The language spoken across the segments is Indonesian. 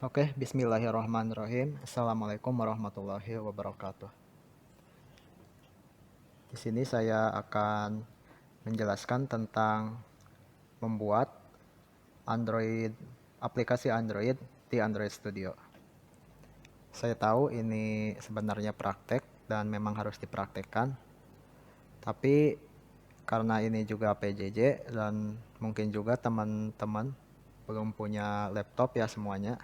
Oke, bismillahirrahmanirrahim. Assalamualaikum warahmatullahi wabarakatuh. Di sini saya akan menjelaskan tentang membuat Android, aplikasi Android di Android Studio. Saya tahu ini sebenarnya praktek dan memang harus dipraktekkan. Tapi karena ini juga PJJ dan mungkin juga teman-teman belum punya laptop ya semuanya.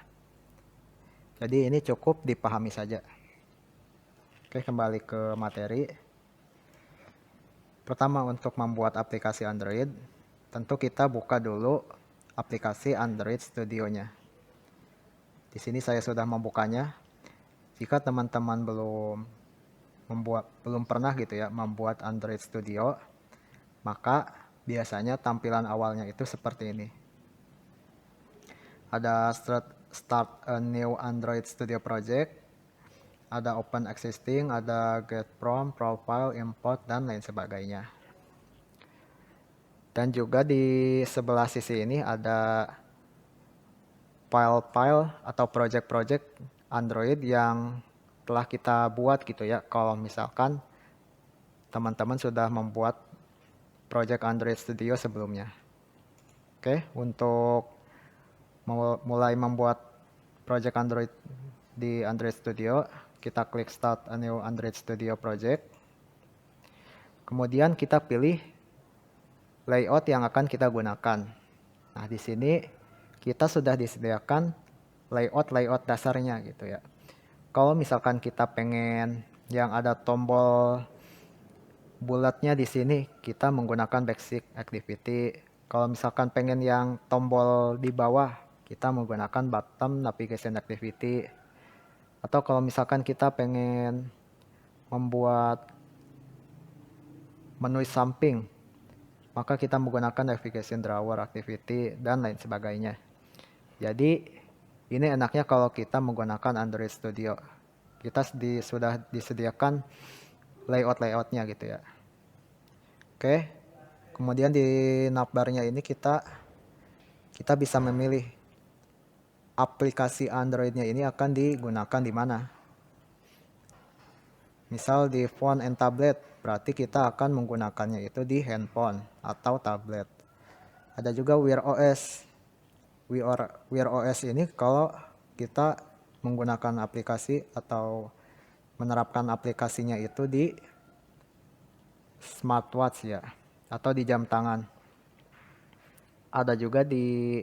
Jadi ini cukup dipahami saja. Oke, kembali ke materi. Pertama, untuk membuat aplikasi Android, tentu kita buka dulu aplikasi Android Studio-nya. Di sini saya sudah membukanya. Jika teman-teman belum pernah gitu ya membuat Android Studio, maka biasanya tampilan awalnya itu seperti ini. Ada start a new Android Studio project, ada open existing, ada get from, profile, import, dan lain sebagainya. Dan juga di sebelah sisi ini ada file-file atau project-project Android yang telah kita buat gitu ya. Kalau misalkan teman-teman sudah membuat project Android Studio sebelumnya. Oke, untuk mulai membuat project Android di Android Studio, kita klik Start a New Android Studio Project. Kemudian kita pilih layout yang akan kita gunakan. Nah, di sini kita sudah disediakan layout dasarnya gitu ya. Kalau misalkan kita pengen yang ada tombol bulatnya di sini, kita menggunakan basic activity. Kalau misalkan pengen yang tombol di bawah, kita menggunakan bottom navigation activity. Atau kalau misalkan kita pengen membuat menu samping, maka kita menggunakan navigation drawer activity dan lain sebagainya. Jadi ini enaknya kalau kita menggunakan Android Studio. Kita sudah disediakan layout-layoutnya gitu ya. Oke, kemudian di navbarnya ini kita bisa memilih aplikasi Androidnya ini akan digunakan di mana. Misal di phone and tablet, berarti kita akan menggunakannya itu di handphone atau tablet. Ada juga Wear OS. Wear OS ini kalau kita menggunakan aplikasi atau menerapkan aplikasinya itu di smartwatch ya, atau di jam tangan. Ada juga di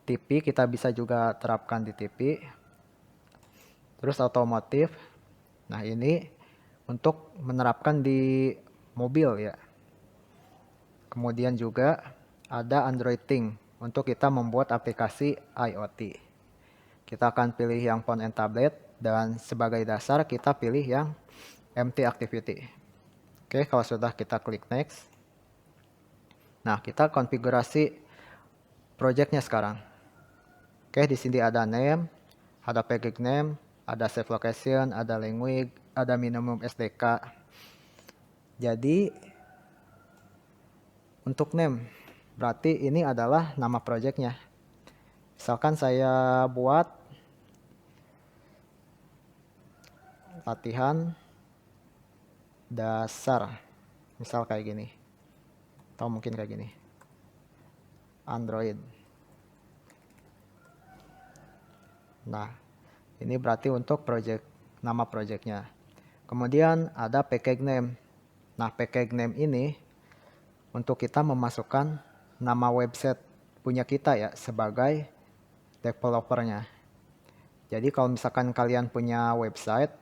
TV, kita bisa juga terapkan di TV. Terus otomotif. Nah, ini untuk menerapkan di mobil ya. Kemudian juga ada Android Thing untuk kita membuat aplikasi IoT. Kita akan pilih yang phone and tablet dan sebagai dasar kita pilih yang empty activity. Oke, kalau sudah kita klik next. Nah, kita konfigurasi projectnya sekarang. Oke, di sini ada name, ada package name, ada save location, ada language, ada minimum SDK. Jadi untuk name, berarti ini adalah nama projectnya. Misalkan saya buat latihan dasar, misal kayak gini, atau mungkin kayak gini, Android. Nah, ini berarti untuk nama projectnya. Kemudian ada package name. Nah, package name ini untuk kita memasukkan nama website punya kita ya sebagai developernya. Jadi kalau misalkan kalian punya website,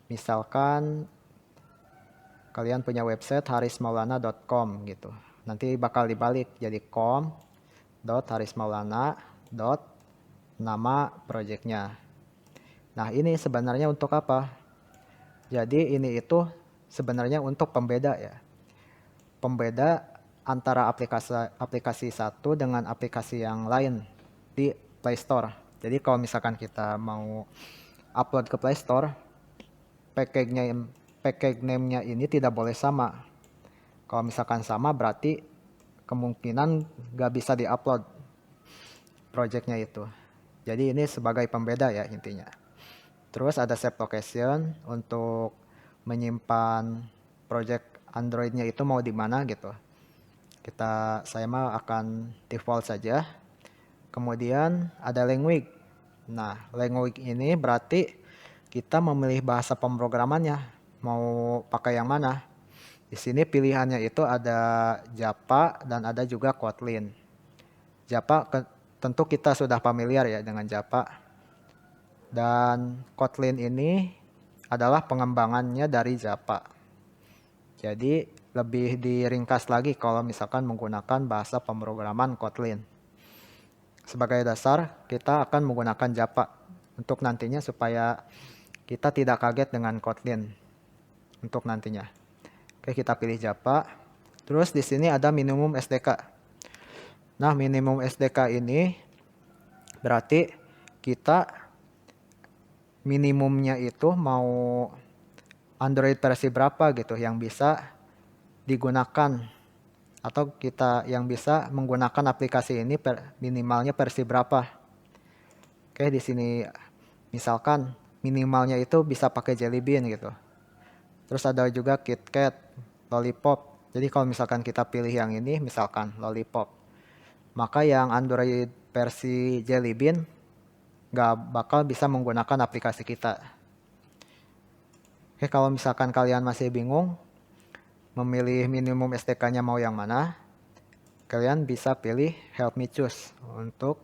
misalkan kalian punya website harismaulana.com gitu. Nanti bakal dibalik jadi com.harismaulana. Nama projectnya. Nah, ini sebenarnya untuk apa? Jadi ini itu sebenarnya untuk pembeda ya. Pembeda antara aplikasi satu dengan aplikasi yang lain di Play Store. Jadi kalau misalkan kita mau upload ke Play Store, package name-nya ini tidak boleh sama. Kalau misalkan sama berarti kemungkinan nggak bisa diupload projectnya itu. Jadi ini sebagai pembeda ya intinya. Terus ada save location untuk menyimpan project Android-nya itu mau di mana gitu. Saya mah akan default saja. Kemudian ada language. Nah, language ini berarti kita memilih bahasa pemrogramannya mau pakai yang mana. Di sini pilihannya itu ada Java dan ada juga Kotlin. Java tentu kita sudah familiar ya dengan Java. Dan Kotlin ini adalah pengembangannya dari Java. Jadi lebih diringkas lagi kalau misalkan menggunakan bahasa pemrograman Kotlin. Sebagai dasar, kita akan menggunakan Java untuk nantinya supaya kita tidak kaget dengan Kotlin untuk nantinya. Oke, kita pilih Java. Terus di sini ada minimum SDK. Nah, minimum SDK ini berarti kita minimumnya itu mau Android versi berapa gitu yang bisa digunakan atau kita yang bisa menggunakan aplikasi ini minimalnya versi berapa. Oke, di sini misalkan minimalnya itu bisa pakai Jelly Bean gitu. Terus ada juga KitKat, Lollipop. Jadi kalau misalkan kita pilih yang ini, misalkan Lollipop, maka yang Android versi Jelly Bean nggak bakal bisa menggunakan aplikasi kita. Oke, kalau misalkan kalian masih bingung memilih minimum SDK-nya mau yang mana, kalian bisa pilih Help Me Choose untuk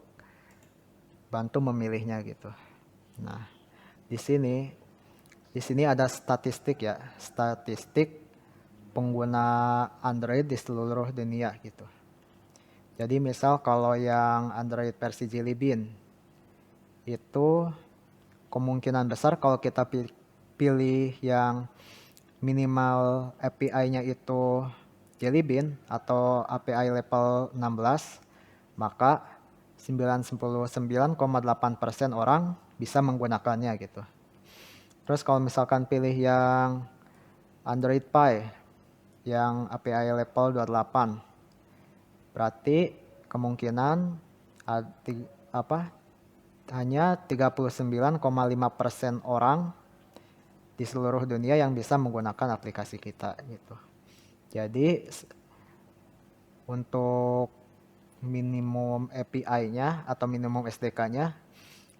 bantu memilihnya gitu. Nah, di sini ada statistik ya, statistik pengguna Android di seluruh dunia gitu. Jadi misal kalau yang Android versi Jelly Bean itu kemungkinan besar kalau kita pilih yang minimal API-nya itu Jelly Bean atau API level 16, maka 99,8% orang bisa menggunakannya gitu. Terus kalau misalkan pilih yang Android Pie yang API level 28, berarti kemungkinan hanya 39,5% orang di seluruh dunia yang bisa menggunakan aplikasi kita gitu. Jadi untuk minimum API-nya atau minimum SDK-nya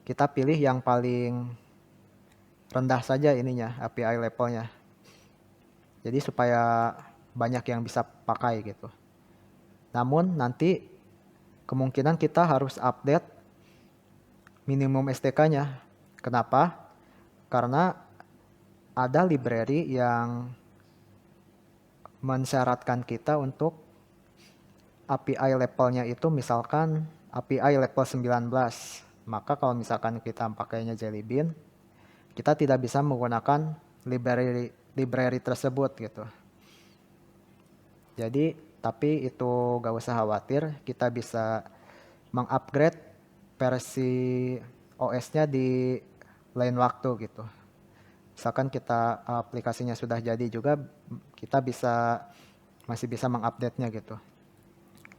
kita pilih yang paling rendah saja ininya API levelnya. Jadi supaya banyak yang bisa pakai gitu. Namun nanti kemungkinan kita harus update minimum SDK-nya. Kenapa? Karena ada library yang mensyaratkan kita untuk API levelnya itu misalkan API level 19. Maka kalau misalkan kita pakainya Jelly Bean, kita tidak bisa menggunakan library tersebut gitu. Jadi, tapi itu gak usah khawatir, kita bisa mengupgrade versi OS-nya di lain waktu gitu. Misalkan kita aplikasinya sudah jadi juga, kita masih bisa mengupdate-nya gitu.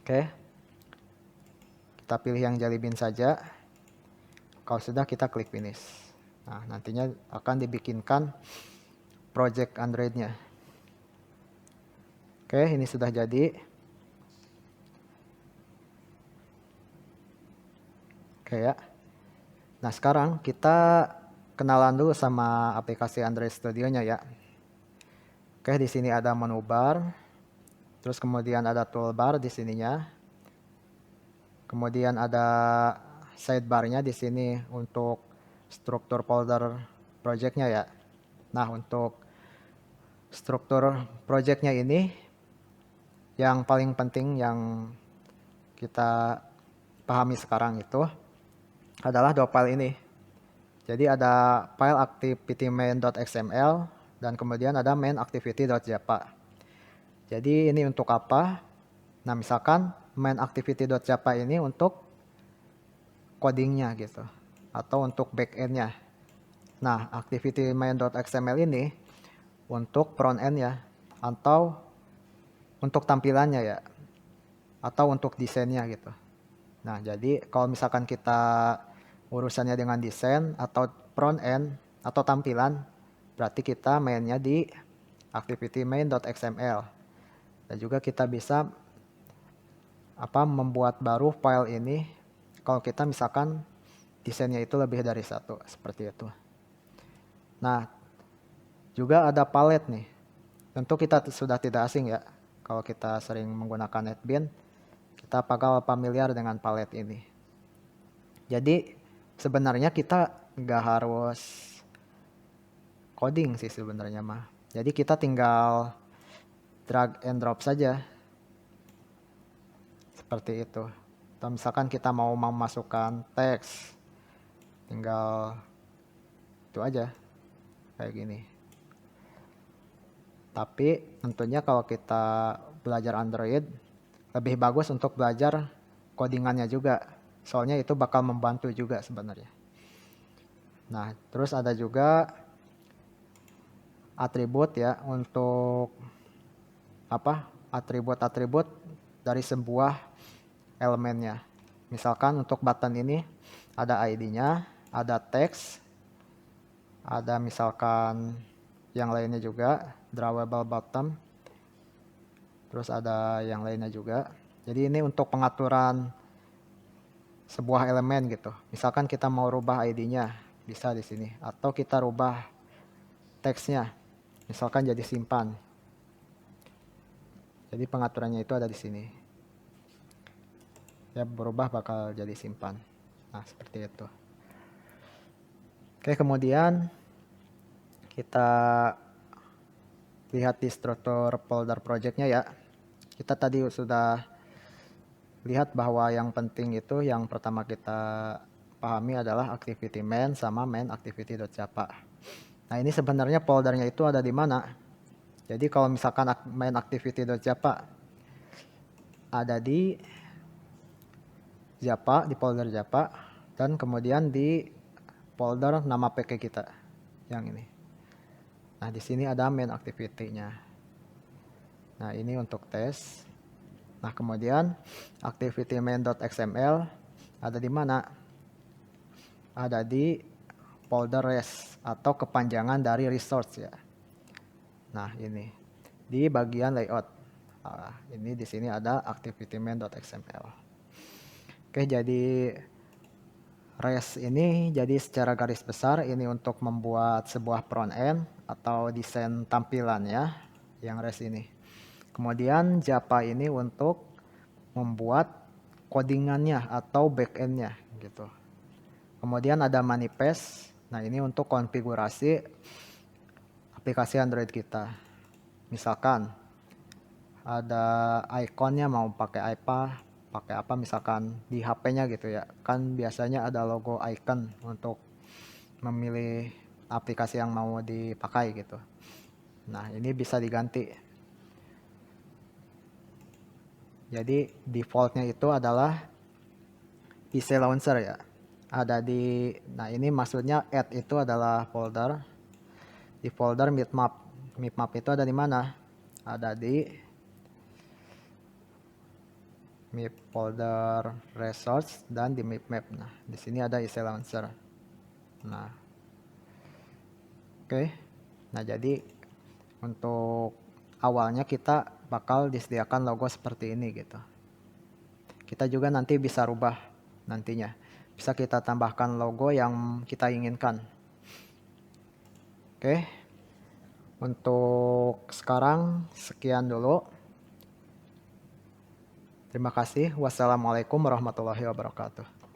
Oke, kita pilih yang Jelly Bean saja. Kalau sudah, kita klik finish. Nah, nantinya akan dibikinkan project Android-nya. Oke, ini sudah jadi. Oke ya. Nah, sekarang kita kenalan dulu sama aplikasi Android Studio-nya ya. Oke, di sini ada menu bar. Terus kemudian ada toolbar di sininya. Kemudian ada sidebar-nya di sini untuk struktur folder project-nya ya. Nah, untuk struktur project-nya ini yang paling penting yang kita pahami sekarang itu adalah dua file ini. Jadi ada file activity main.xml dan kemudian ada main activity.java. Jadi ini untuk apa? Nah, misalkan main activity.java ini untuk codingnya gitu atau untuk backend-nya. Nah, activity main.xml ini untuk front end ya atau untuk tampilannya ya atau untuk desainnya gitu. Nah, jadi kalau misalkan kita urusannya dengan desain atau front end atau tampilan, berarti kita mainnya di activity main.xml. Dan juga kita bisa membuat baru file ini kalau kita misalkan desainnya itu lebih dari satu, seperti itu. Nah, juga ada palette nih. Tentu kita sudah tidak asing ya. Kalau kita sering menggunakan NetBeans, kita bakal familiar dengan palette ini. Jadi sebenarnya kita nggak harus coding sih sebenarnya mah. Jadi kita tinggal drag and drop saja. Seperti itu. Atau misalkan kita mau memasukkan teks, tinggal itu aja. Kayak gini. Tapi tentunya kalau kita belajar Android, lebih bagus untuk belajar codingannya juga. Soalnya itu bakal membantu juga sebenarnya. Nah, terus ada juga atribut ya, untuk atribut-atribut dari sebuah elemennya. Misalkan untuk button ini ada ID-nya, ada teks, ada misalkan yang lainnya juga, drawable button, terus ada yang lainnya juga. Jadi ini untuk pengaturan sebuah elemen gitu. Misalkan kita mau rubah ID-nya, bisa di sini. Atau kita rubah teksnya, misalkan jadi simpan. Jadi pengaturannya itu ada di sini. Ya, berubah bakal jadi simpan. Nah, seperti itu. Oke, kemudian kita lihat di struktur folder projectnya ya. Kita tadi sudah lihat bahwa yang penting itu yang pertama kita pahami adalah activity main sama main activity.java. Nah, ini sebenarnya foldernya itu ada di mana? Jadi kalau misalkan main activity.java ada di Java, di folder Java, dan kemudian di folder nama PK kita yang ini. Nah, di sini ada main activity-nya. Nah, ini untuk tes. Nah, kemudian activity main.xml ada di mana? Ada di folder res atau kepanjangan dari resource ya. Nah, ini di bagian layout. Nah, ini di sini ada activity main.xml. Oke, jadi res ini jadi secara garis besar ini untuk membuat sebuah front end atau desain tampilannya yang res ini. Kemudian Java ini untuk membuat codingannya atau backendnya gitu. Kemudian ada manifest. Nah, ini untuk konfigurasi aplikasi Android kita. Misalkan ada ikonnya mau pakai apa misalkan di HP-nya gitu ya. Kan biasanya ada logo icon untuk memilih aplikasi yang mau dipakai gitu. Nah, ini bisa diganti. Jadi defaultnya itu adalah PC Launcher ya. Ada nah ini maksudnya add itu adalah folder. Di folder mipmap. Mipmap itu ada di mana? Ada di mip folder resource dan di mipmap. Nah, di sini ada PC Launcher. Nah. Oke. Nah, jadi untuk awalnya kita bakal disediakan logo seperti ini gitu. Kita juga nanti bisa rubah nantinya. Bisa kita tambahkan logo yang kita inginkan. Oke. Untuk sekarang sekian dulu. Terima kasih. Wassalamualaikum warahmatullahi wabarakatuh.